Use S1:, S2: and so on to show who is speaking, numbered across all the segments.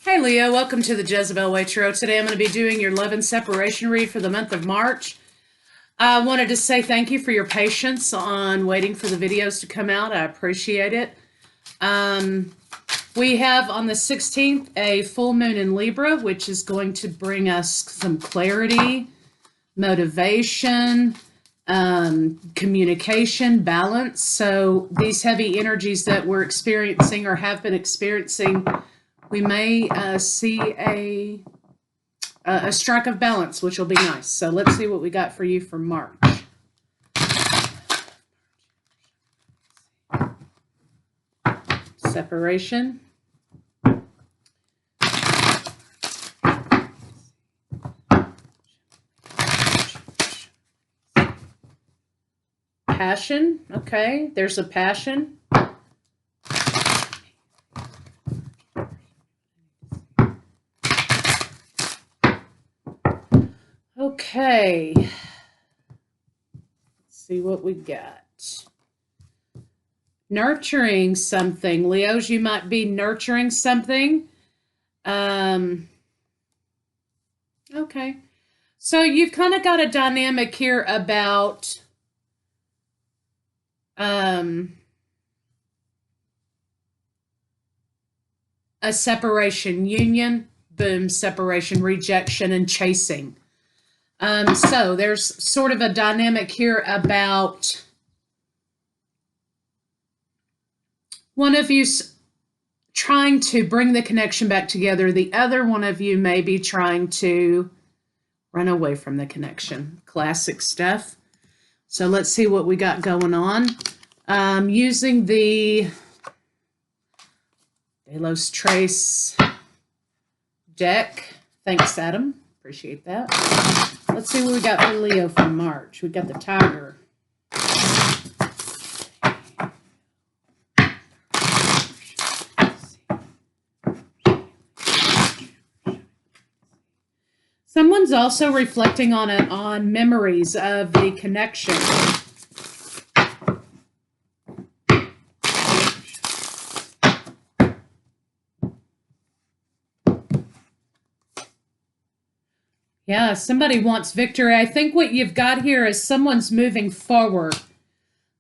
S1: Hey Leo, welcome to the Jezebel Way Tarot. Today I'm going to be doing your love and separation read for the month of March. I wanted to say thank you for your patience on waiting for the videos to come out. I appreciate it. We have on the 16th a full moon in Libra, which is going to bring us some clarity, motivation, communication, balance. So these heavy energies that we're experiencing or have been experiencing, we may see a strike of balance, which will be nice. So let's see what we got for you for March. Separation. Passion. Okay, there's a passion. Okay, let's see what we got. Nurturing something. Leos, you might be nurturing something. Okay. So you've kind of got a dynamic here about a separation, union, boom, separation, rejection, and chasing. So there's sort of a dynamic here about one of you's trying to bring the connection back together. The other one of you may be trying to run away from the connection. Classic stuff. So let's see what we got going on. Using the Delos Trace deck. Thanks, Adam. Appreciate that. Let's see what we got for Leo for March. We got the Tiger. Someone's also reflecting on memories of the connection. Yeah, somebody wants victory. I think what you've got here is someone's moving forward.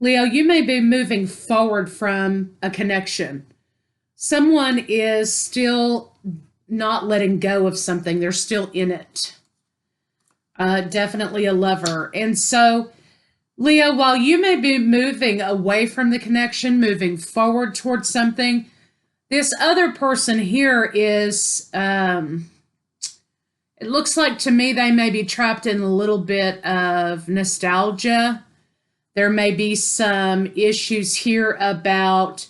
S1: Leo, you may be moving forward from a connection. Someone is still not letting go of something. They're still in it. Definitely a lover. And so, Leo, while you may be moving away from the connection, moving forward towards something, this other person here is... it looks like to me they may be trapped in a little bit of nostalgia. There may be some issues here about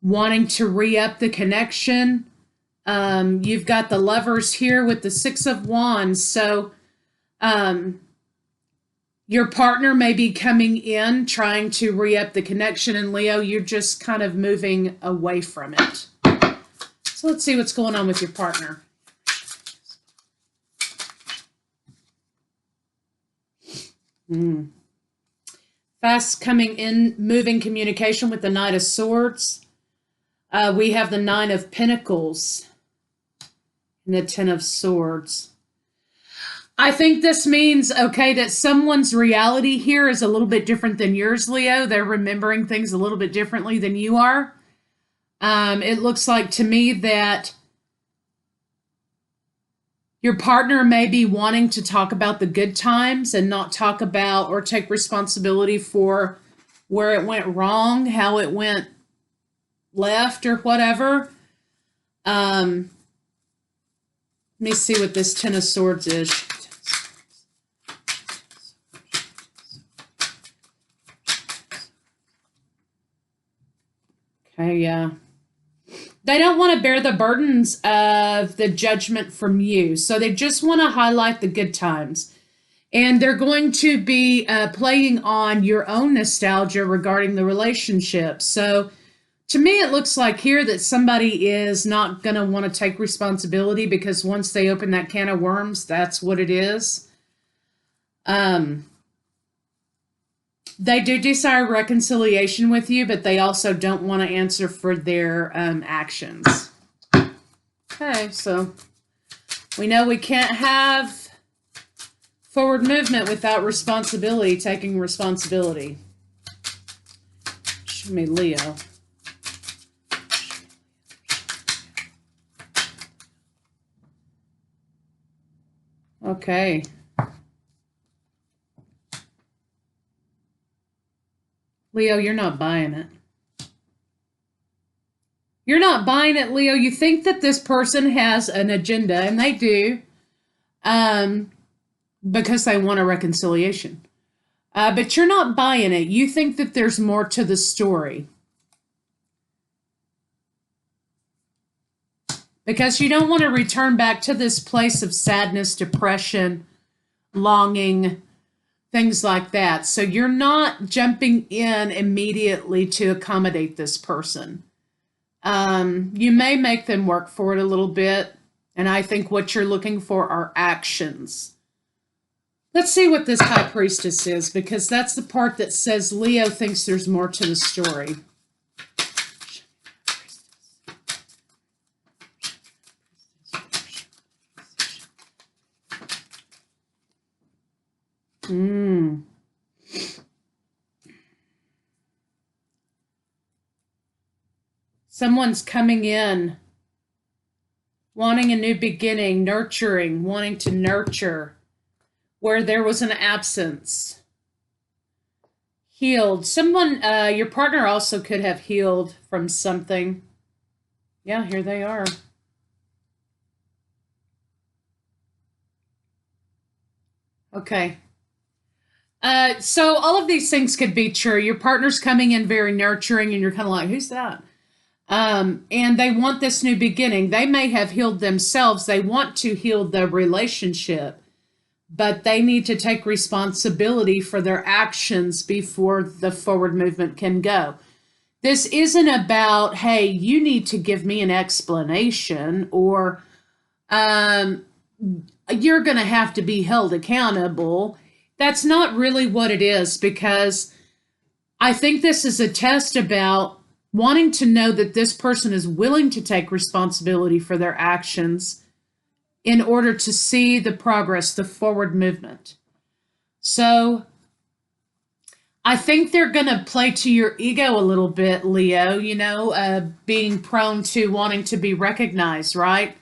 S1: wanting to re-up the connection. You've got the Lovers here with the Six of Wands. So your partner may be coming in trying to re-up the connection. And Leo, you're just kind of moving away from it. So let's see what's going on with your partner. Fast coming in, moving communication with the Knight of Swords. We have the Nine of Pentacles and the Ten of Swords. I think this means, okay, that someone's reality here is a little bit different than yours, Leo. They're remembering things a little bit differently than you are. It looks like to me that your partner may be wanting to talk about the good times and not talk about or take responsibility for where it went wrong, how it went left or whatever. Let me see what this Ten of Swords is. Okay, yeah. They don't want to bear the burdens of the judgment from you. So they just want to highlight the good times. And they're going to be playing on your own nostalgia regarding the relationship. So to me, it looks like here that somebody is not going to want to take responsibility because once they open that can of worms, that's what it is. They do desire reconciliation with you, but they also don't want to answer for their actions. Okay. Okay, so we know we can't have forward movement without responsibility, taking responsibility. Show me Leo. Okay. Leo, you're not buying it. You're not buying it, Leo. You think that this person has an agenda, and they do, because they want a reconciliation. But you're not buying it. You think that there's more to the story. Because you don't want to return back to this place of sadness, depression, longing, things like that. So you're not jumping in immediately to accommodate this person. You may make them work for it a little bit. And I think what you're looking for are actions. Let's see what this High Priestess is, because that's the part that says Leo thinks there's more to the story. Someone's coming in, wanting a new beginning, nurturing, wanting to nurture where there was an absence. Healed. Someone, your partner also could have healed from something. Yeah, here they are. Okay. So all of these things could be true. Your partner's coming in very nurturing, and you're kind of like, who's that? And they want this new beginning. They may have healed themselves. They want to heal the relationship, but they need to take responsibility for their actions before the forward movement can go. This isn't about, hey, you need to give me an explanation, or you're going to have to be held accountable. That's not really what it is, because I think this is a test about wanting to know that this person is willing to take responsibility for their actions in order to see the progress, the forward movement. So I think they're going to play to your ego a little bit, Leo, being prone to wanting to be recognized, right?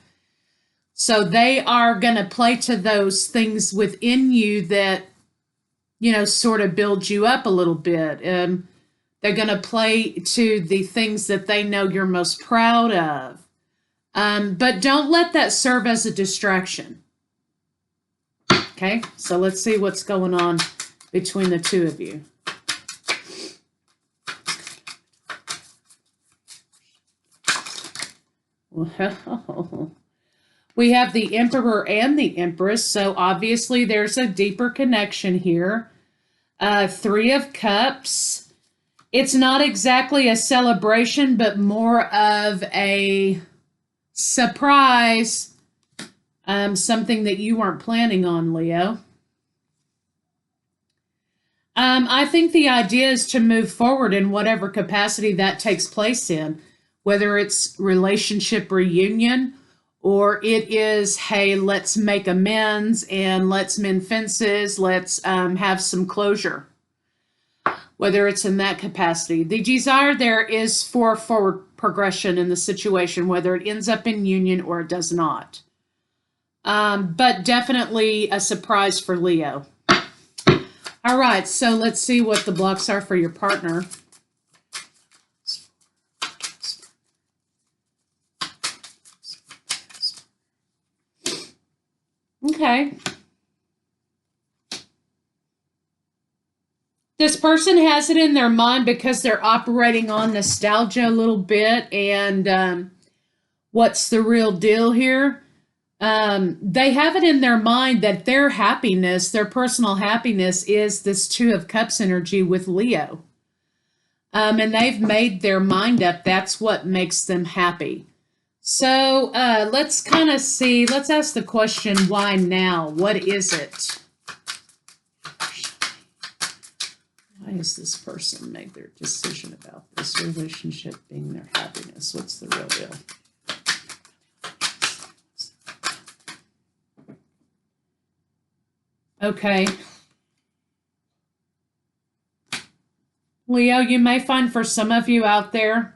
S1: So they are going to play to those things within you that, sort of build you up a little bit. They're going to play to the things that they know you're most proud of. But don't let that serve as a distraction. Okay, so let's see what's going on between the two of you. Well, we have the Emperor and the Empress, so obviously there's a deeper connection here. Three of Cups. It's not exactly a celebration, but more of a surprise, something that you weren't planning on, Leo. I think the idea is to move forward in whatever capacity that takes place in, whether it's relationship reunion, or it is, hey, let's make amends and let's mend fences, let's have some closure, whether it's in that capacity. The desire there is for forward progression in the situation, whether it ends up in union or it does not. But definitely a surprise for Leo. All right, so let's see what the blocks are for your partner. Okay. This person has it in their mind because they're operating on nostalgia a little bit. And what's the real deal here? They have it in their mind that their happiness, their personal happiness, is this Two of Cups energy with Leo. And they've made their mind up. That's what makes them happy. So let's kind of see, let's ask the question, why now? What is it? Why has this person made their decision about this relationship being their happiness? What's the real deal? Okay. Leo, you may find for some of you out there,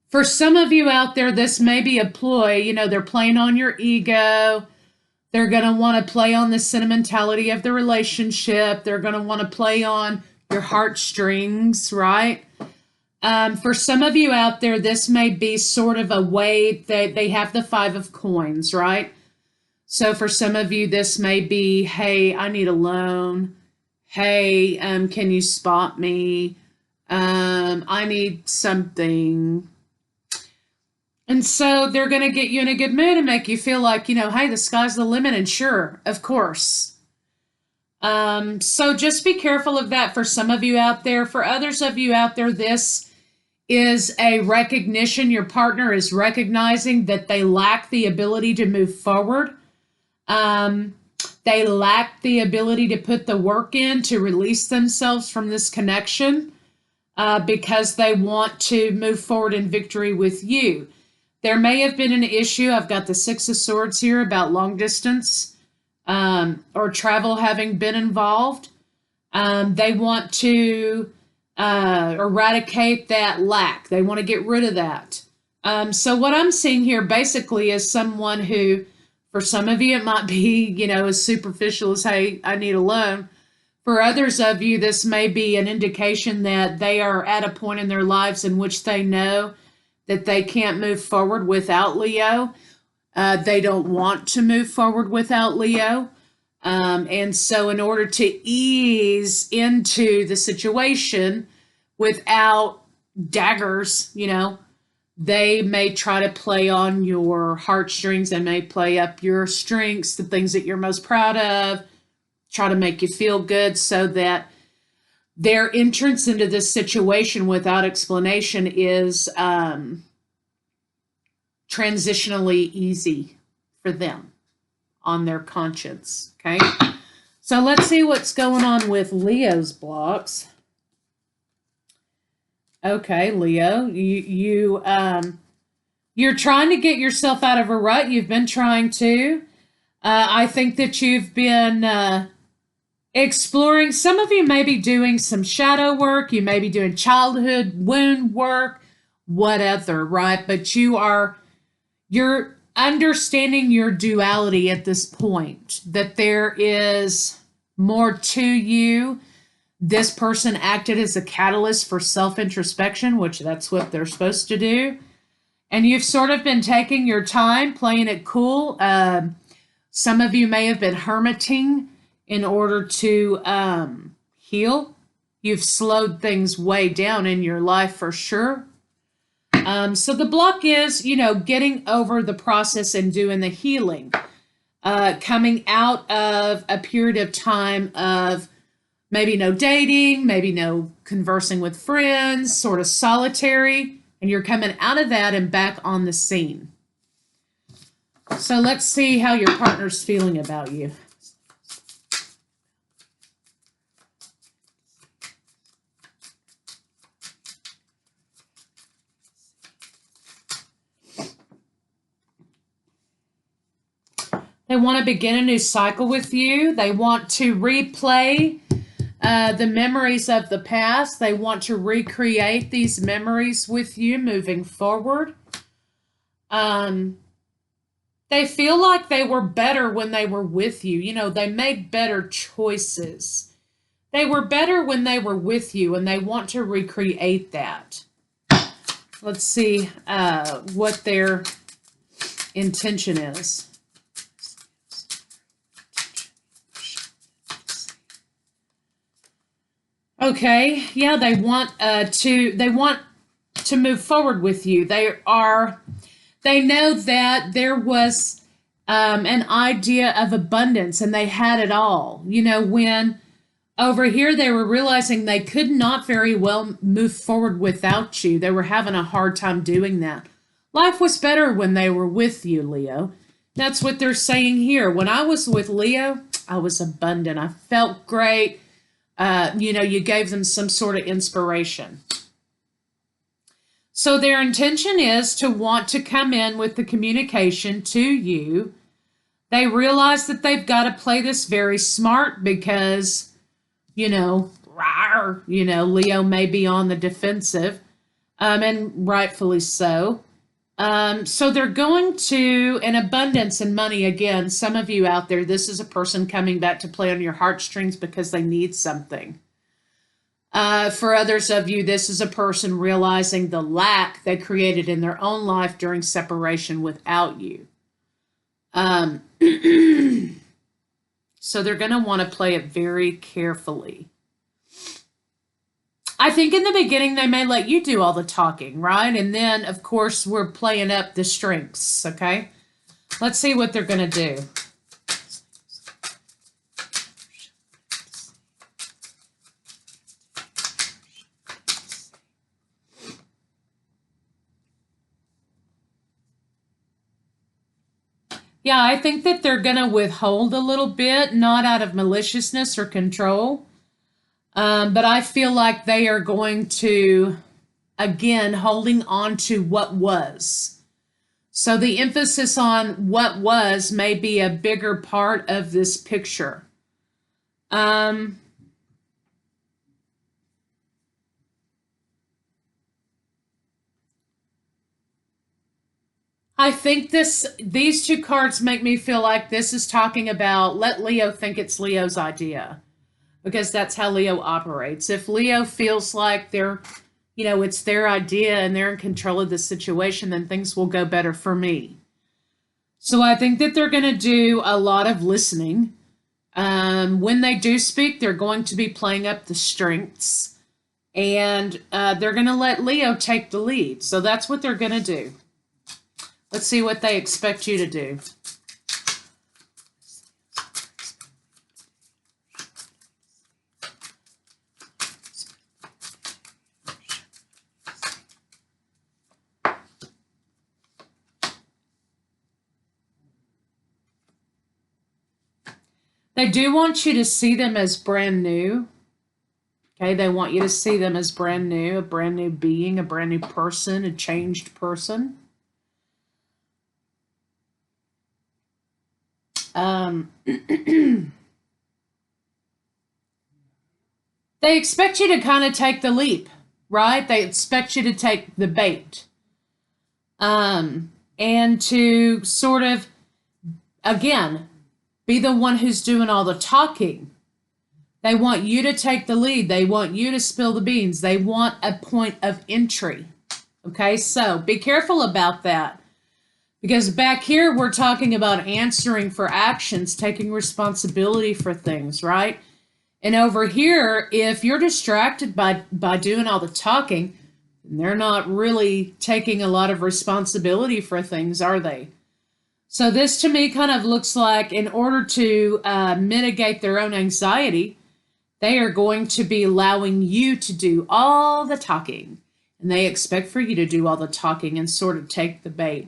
S1: for some of you out there, this may be a ploy. You know, they're playing on your ego. They're going to want to play on the sentimentality of the relationship. They're going to want to play on your heartstrings, right? For some of you out there, this may be sort of a way that they have the 5 of coins, right? So for some of you, this may be, hey, I need a loan. Hey, can you spot me? I need something. And so they're going to get you in a good mood and make you feel like, you know, hey, the sky's the limit. And sure, of course. So just be careful of that for some of you out there. For others of you out there, this is a recognition. Your partner is recognizing that they lack the ability to move forward. They lack the ability to put the work in to release themselves from this connection because they want to move forward in victory with you. There may have been an issue. I've got the 6 of Swords here about long distance or travel having been involved. They want to eradicate that lack. They want to get rid of that. So what I'm seeing here basically is someone who, for some of you, it might be, you know, as superficial as, hey, I need a loan. For others of you, this may be an indication that they are at a point in their lives in which they know that they can't move forward without Leo. They don't want to move forward without Leo. And so in order to ease into the situation without daggers, you know, they may try to play on your heartstrings. They may play up your strengths, the things that you're most proud of, try to make you feel good so that their entrance into this situation without explanation is transitionally easy for them on their conscience, okay? So let's see what's going on with Leo's blocks. Okay, Leo, you're trying to get yourself out of a rut. You've been trying to. I think that you've been exploring. Some of you may be doing some shadow work. You may be doing childhood wound work, whatever, right? But you're understanding your duality at this point, that there is more to you. This person acted as a catalyst for self-introspection, which that's what they're supposed to do. And you've sort of been taking your time, playing it cool. Some of you may have been hermiting in order to heal. You've slowed things way down in your life for sure. So the block is, you know, getting over the process and doing the healing. Coming out of a period of time of maybe no dating, maybe no conversing with friends, sort of solitary, and you're coming out of that and back on the scene. So let's see how your partner's feeling about you. They want to begin a new cycle with you. They want to replay the memories of the past. They want to recreate these memories with you moving forward. They feel like they were better when they were with you. You know, they made better choices. They were better when they were with you, and they want to recreate that. Let's see what their intention is. Okay, yeah, they want to move forward with you. They know that there was an idea of abundance, and they had it all. You know, when over here they were realizing they could not very well move forward without you. They were having a hard time doing that. Life was better when they were with you, Leo. That's what they're saying here. When I was with Leo, I was abundant. I felt great. You know, you gave them some sort of inspiration. So their intention is to want to come in with the communication to you. They realize that they've got to play this very smart because, Leo may be on the defensive, and rightfully so. So they're going to, in abundance and money, again, some of you out there, this is a person coming back to play on your heartstrings because they need something. For others of you, this is a person realizing the lack they created in their own life during separation without you. So they're going to want to play it very carefully. I think in the beginning they may let you do all the talking, right? And then, of course, we're playing up the strengths, okay? Let's see what they're going to do. Yeah, I think that they're going to withhold a little bit, not out of maliciousness or control, but I feel like they are going to, again, holding on to what was. So the emphasis on what was may be a bigger part of this picture. I think these two cards make me feel like this is talking about let Leo think it's Leo's idea, because that's how Leo operates. If Leo feels like it's their idea and they're in control of the situation, then things will go better for me. So I think that they're going to do a lot of listening. When they do speak, they're going to be playing up the strengths, and they're going to let Leo take the lead. So that's what they're going to do. Let's see what they expect you to do. They do want you to see them as brand new. Okay, they want you to see them as brand new, a brand new being, a brand new person, a changed person. They expect you to kind of take the leap, right? They expect you to take the bait. And to sort of, again, be the one who's doing all the talking. They want you to take the lead. They want you to spill the beans. They want a point of entry. Okay, so be careful about that. Because back here, we're talking about answering for actions, taking responsibility for things, right? And over here, if you're distracted by doing all the talking, they're not really taking a lot of responsibility for things, are they? So this to me kind of looks like in order to mitigate their own anxiety, they are going to be allowing you to do all the talking. And they expect for you to do all the talking and sort of take the bait,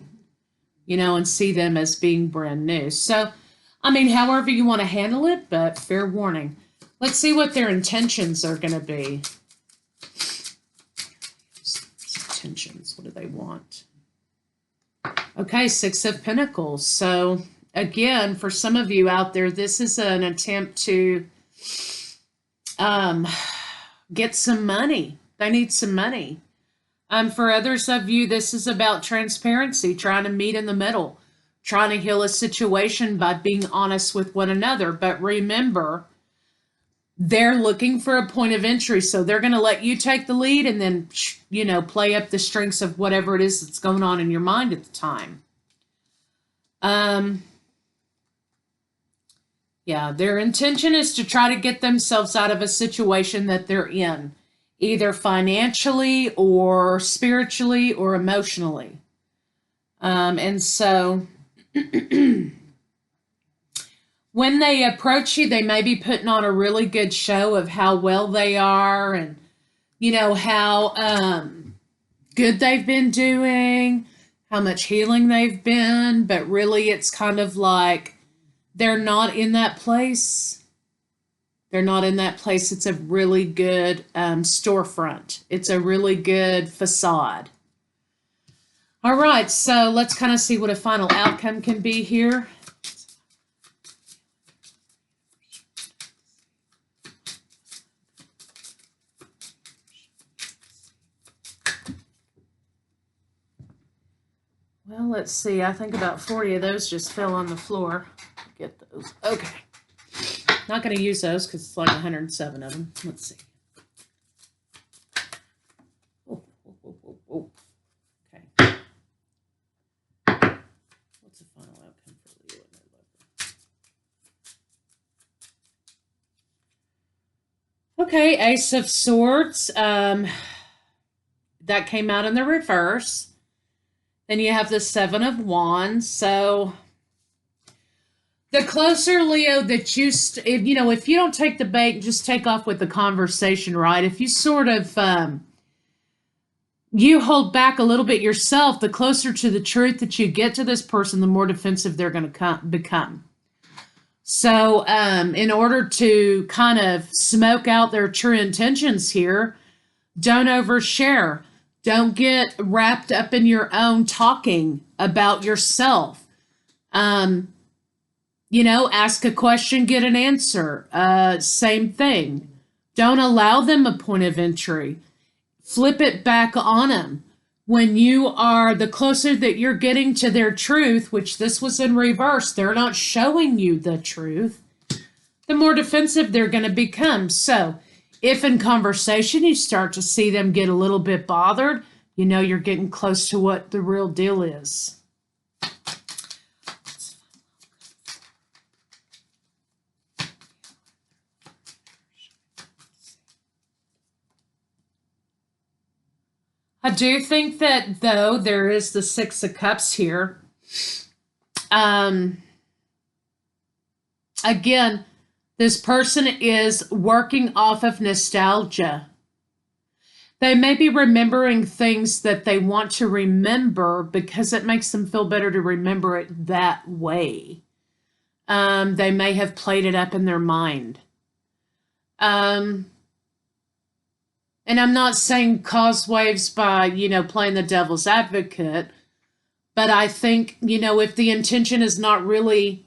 S1: and see them as being brand new. So, however you want to handle it, but fair warning. Let's see what their intentions are going to be. Intentions, what do they want? Okay, Six of Pentacles. So, again, for some of you out there, this is an attempt to get some money. They need some money. For others of you, this is about transparency, trying to meet in the middle, trying to heal a situation by being honest with one another. But remember, they're looking for a point of entry, so they're going to let you take the lead and then, play up the strengths of whatever it is that's going on in your mind at the time. Yeah, their intention is to try to get themselves out of a situation that they're in, either financially or spiritually or emotionally. And so when they approach you, they may be putting on a really good show of how well they are and, how good they've been doing, how much healing they've been. But really, it's kind of like they're not in that place. They're not in that place. It's a really good storefront. It's a really good facade. All right, so let's kind of see what a final outcome can be here. Well, let's see. I think about 40 of those just fell on the floor. Get those. Okay. Not going to use those because it's like 107 of them. Let's see. Oh. Okay. What's the final outcome for Leo and their lover? Okay, Ace of Swords. That came out in the reverse. Then you have the Seven of Wands. So the closer, Leo, that if you don't take the bait and just take off with the conversation, right? If you sort of, you hold back a little bit yourself, the closer to the truth that you get to this person, the more defensive they're going to become. So in order to kind of smoke out their true intentions here, don't overshare. Don't get wrapped up in your own talking about yourself. Ask a question, get an answer. Same thing. Don't allow them a point of entry. Flip it back on them. When you are, the closer that you're getting to their truth, which this was in reverse, they're not showing you the truth, the more defensive they're going to become. So if in conversation you start to see them get a little bit bothered, you're getting close to what the real deal is. I do think that, though, there is the Six of Cups here. Again, this person is working off of nostalgia. They may be remembering things that they want to remember because it makes them feel better to remember it that way. They may have played it up in their mind. And I'm not saying cause waves by, playing the devil's advocate, but I think, if the intention is not really,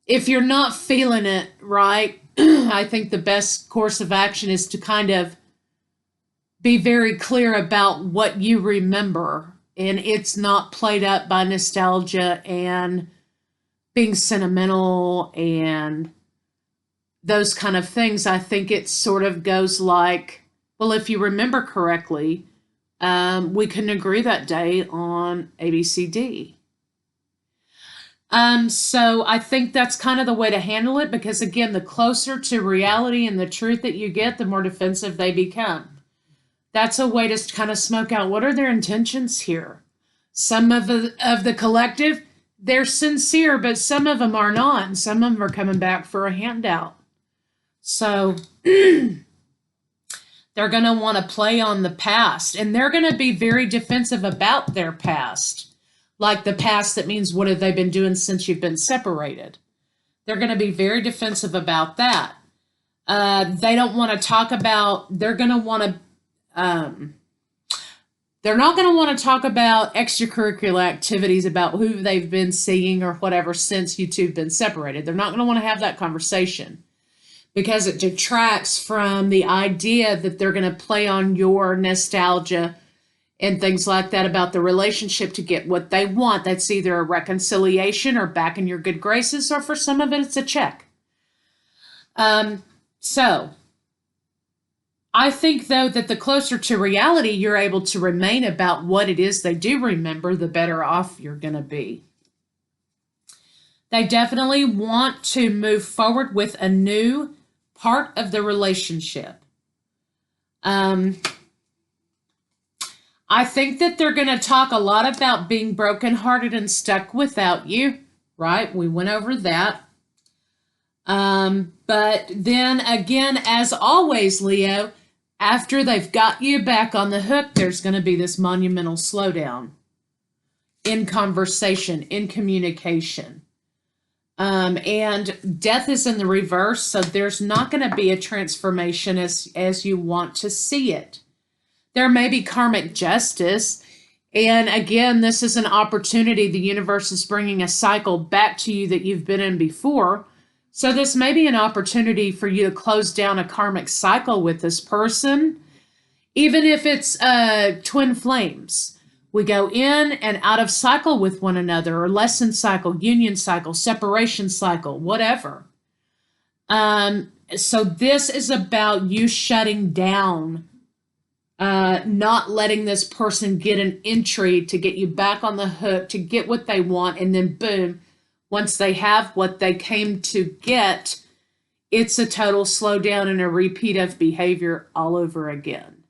S1: if you're not feeling it right, I think the best course of action is to kind of be very clear about what you remember, and it's not played up by nostalgia and being sentimental and those kind of things. I think it sort of goes like, well, if you remember correctly, we couldn't agree that day on ABCD. So I think that's kind of the way to handle it because, again, the closer to reality and the truth that you get, the more defensive they become. That's a way to kind of smoke out what are their intentions here. Some of the collective, they're sincere, but some of them are not. And some of them are coming back for a handout. So they're going to want to play on the past. And they're going to be very defensive about their past. Like the past, that means what have they been doing since you've been separated? They're going to be very defensive about that. They don't want to talk about, they're not going to want to talk about extracurricular activities about who they've been seeing or whatever since you two have been separated. They're not going to want to have that conversation because it detracts from the idea that they're going to play on your nostalgia and things like that about the relationship to get what they want. That's either a reconciliation or back in your good graces, or for some of it, it's a check. So I think, though, that the closer to reality you're able to remain about what it is they do remember, the better off you're going to be. They definitely want to move forward with a new part of the relationship. I think that they're going to talk a lot about being brokenhearted and stuck without you, right? We went over that. But then again, as always, Leo, after they've got you back on the hook, there's going to be this monumental slowdown in conversation, in communication. And death is in the reverse, so there's not going to be a transformation as you want to see it. There may be karmic justice And again, this is an opportunity. The universe is bringing a cycle back to you that you've been in before. So this may be an opportunity for you to close down a karmic cycle with this person, even if it's twin flames. We go in and out of cycle with one another, or lesson cycle, union cycle, separation cycle, whatever. So this is about you shutting down, not letting this person get an entry to get you back on the hook, to get what they want, and then boom, once they have what they came to get, it's a total slowdown and a repeat of behavior all over again.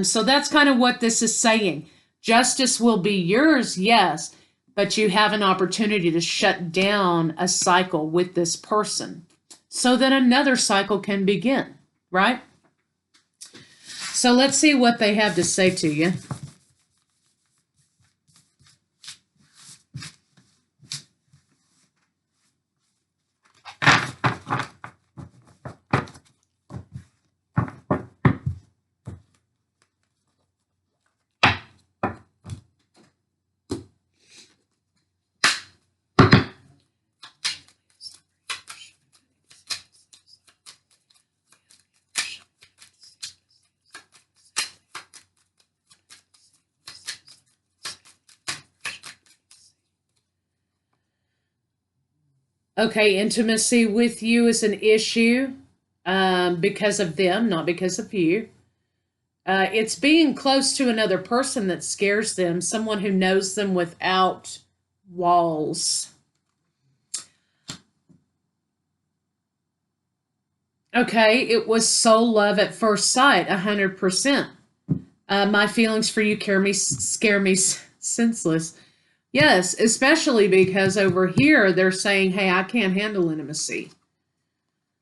S1: So that's kind of what this is saying. Justice will be yours, yes, but you have an opportunity to shut down a cycle with this person so that another cycle can begin, right? So let's see what they have to say to you. Okay, intimacy with you is an issue because of them, not because of you. It's being close to another person that scares them, someone who knows them without walls. Okay, it was soul love at first sight, 100%. My feelings for you scare me senseless. Yes, especially because over here they're saying, hey, I can't handle intimacy.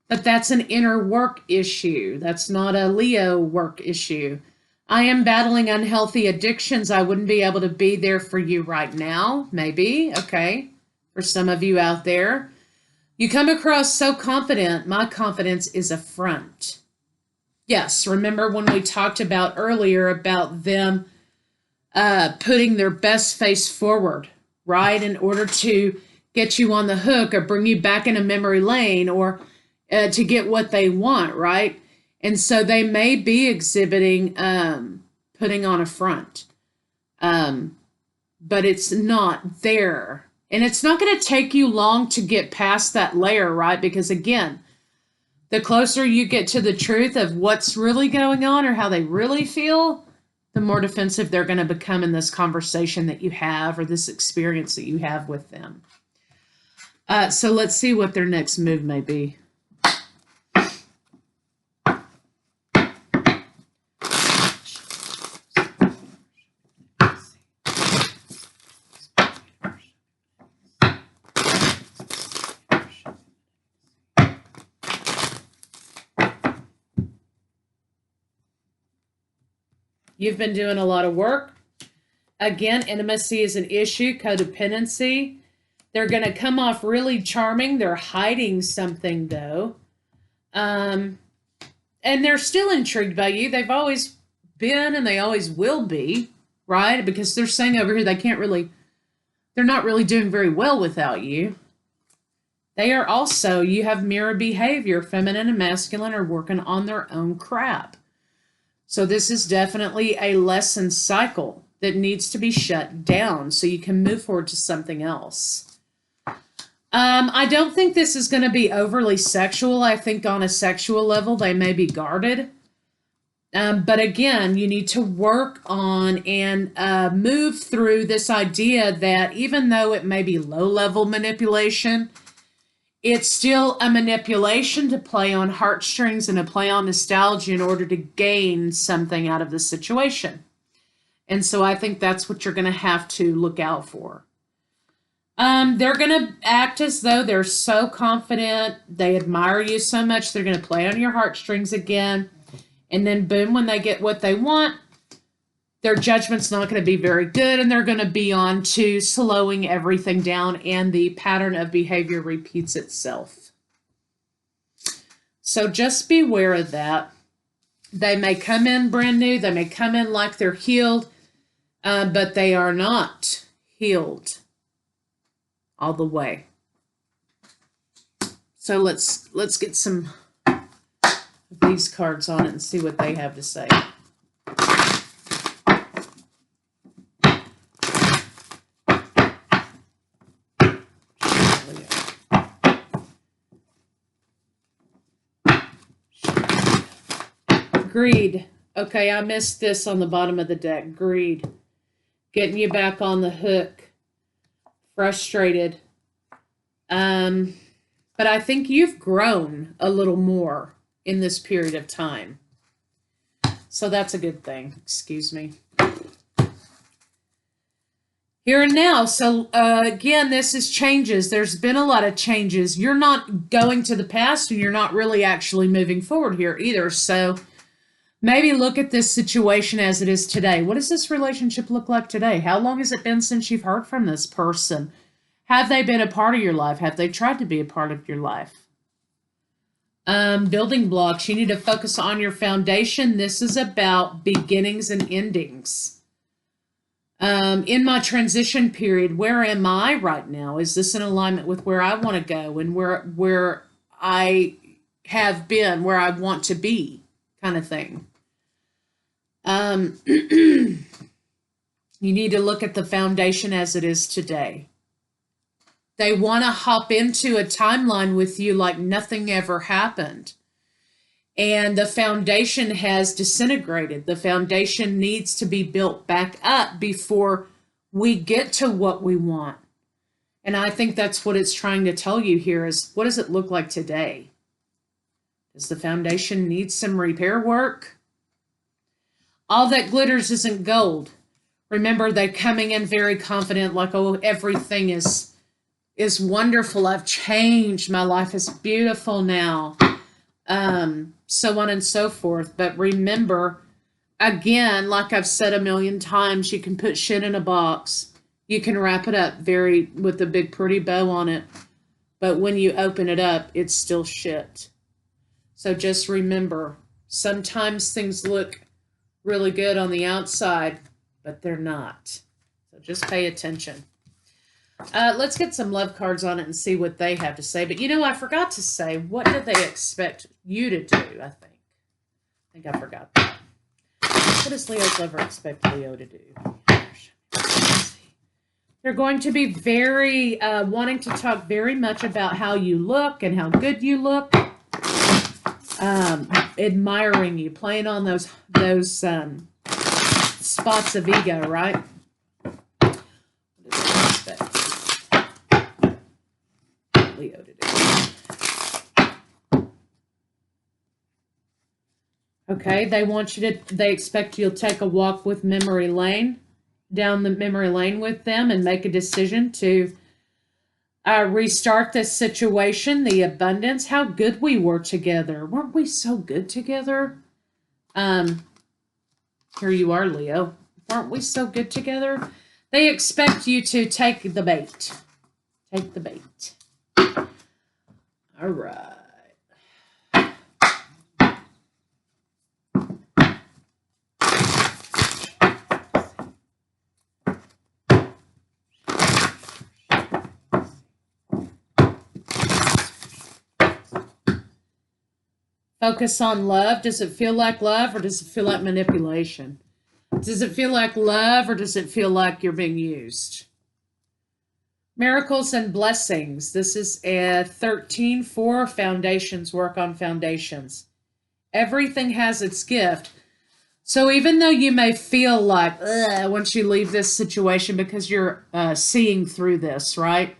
S1: But that's an inner work issue. That's not a Leo work issue. I am battling unhealthy addictions. I wouldn't be able to be there for you right now. Maybe. Okay. For some of you out there. You come across so confident. My confidence is a front. Yes. Remember when we talked about earlier about them putting their best face forward, right? In order to get you on the hook or bring you back in a memory lane or to get what they want, right? And so they may be exhibiting, putting on a front, but it's not there. And it's not going to take you long to get past that layer, right? Because again, the closer you get to the truth of what's really going on or how they really feel, the more defensive they're going to become in this conversation that you have or this experience that you have with them. So let's see what their next move may be. You've been doing a lot of work. Again, intimacy is an issue, codependency. They're going to come off really charming. They're hiding something, though. And they're still intrigued by you. They've always been and they always will be, right? Because they're saying over here they're not really doing very well without you. They are also, you have mirror behavior. Feminine and masculine are working on their own crap. So this is definitely a lesson cycle that needs to be shut down so you can move forward to something else. I don't think this is going to be overly sexual. I think on a sexual level, they may be guarded. But again, you need to work on and move through this idea that even though it may be low-level manipulation, it's still a manipulation to play on heartstrings and to play on nostalgia in order to gain something out of the situation. And so I think that's what you're going to have to look out for. They're going to act as though they're so confident. They admire you so much. They're going to play on your heartstrings again. And then boom, when they get what they want, their judgment's not going to be very good, and they're going to be on to slowing everything down, and the pattern of behavior repeats itself. So just beware of that. They may come in brand new. They may come in like they're healed. but they are not healed all the way. So let's get some of these cards on it and see what they have to say. Greed. Okay, I missed this on the bottom of the deck. Greed. Getting you back on the hook. Frustrated. But I think you've grown a little more in this period of time. So that's a good thing. Excuse me. Here and now. So again, this is changes. There's been a lot of changes. You're not going to the past and you're not really actually moving forward here either. So maybe look at this situation as it is today. What does this relationship look like today? How long has it been since you've heard from this person? Have they been a part of your life? Have they tried to be a part of your life? Building blocks. You need to focus on your foundation. This is about beginnings and endings. In my transition period, where am I right now? Is this in alignment with where I want to go and where I have been, where I want to be, kind of thing? You need to look at the foundation as it is today. They want to hop into a timeline with you like nothing ever happened. And the foundation has disintegrated. The foundation needs to be built back up before we get to what we want. And I think that's what it's trying to tell you here is, what does it look like today? Does the foundation need some repair work? All that glitters isn't gold. Remember, they're coming in very confident, like, oh, everything is wonderful. I've changed. My life is beautiful now. So on and so forth. But remember, again, like I've said a million times, you can put shit in a box. You can wrap it up with a big pretty bow on it. But when you open it up, it's still shit. So just remember, sometimes things look really good on the outside, but they're not. So just pay attention. Let's get some love cards on it and see what they have to say. But you know, I forgot to say, what do they expect you to do, I think I forgot that. What does Leo's lover expect Leo to do? They're going to be very, wanting to talk very much about how you look and how good you look. Admiring you, playing on those spots of ego, right? What does they expect Leo to do? Okay, they expect you'll take a walk with memory lane, down the memory lane with them and make a decision to restart this situation, the abundance, how good we were together. Weren't we so good together? Here you are, Leo. Weren't we so good together? They expect you to take the bait. Take the bait. All right. Focus on love. Does it feel like love or does it feel like manipulation? Does it feel like love or does it feel like you're being used? Miracles and blessings. This is a 13-4 foundations. Work on foundations. Everything has its gift. So even though you may feel like, once you leave this situation because you're seeing through this, right?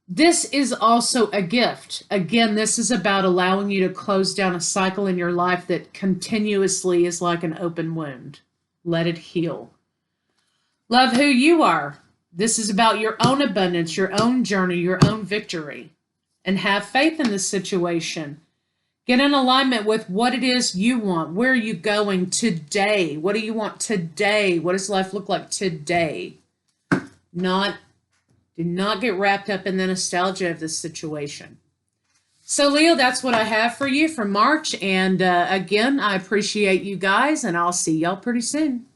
S1: This is also a gift. Again, this is about allowing you to close down a cycle in your life that continuously is like an open wound. Let it heal. Love who you are. This is about your own abundance, your own journey, your own victory. And have faith in this situation. Get in alignment with what it is you want. Where are you going today? What do you want today? What does life look like today? Do not get wrapped up in the nostalgia of this situation. So, Leo, that's what I have for you for March. And again, I appreciate you guys, and I'll see y'all pretty soon.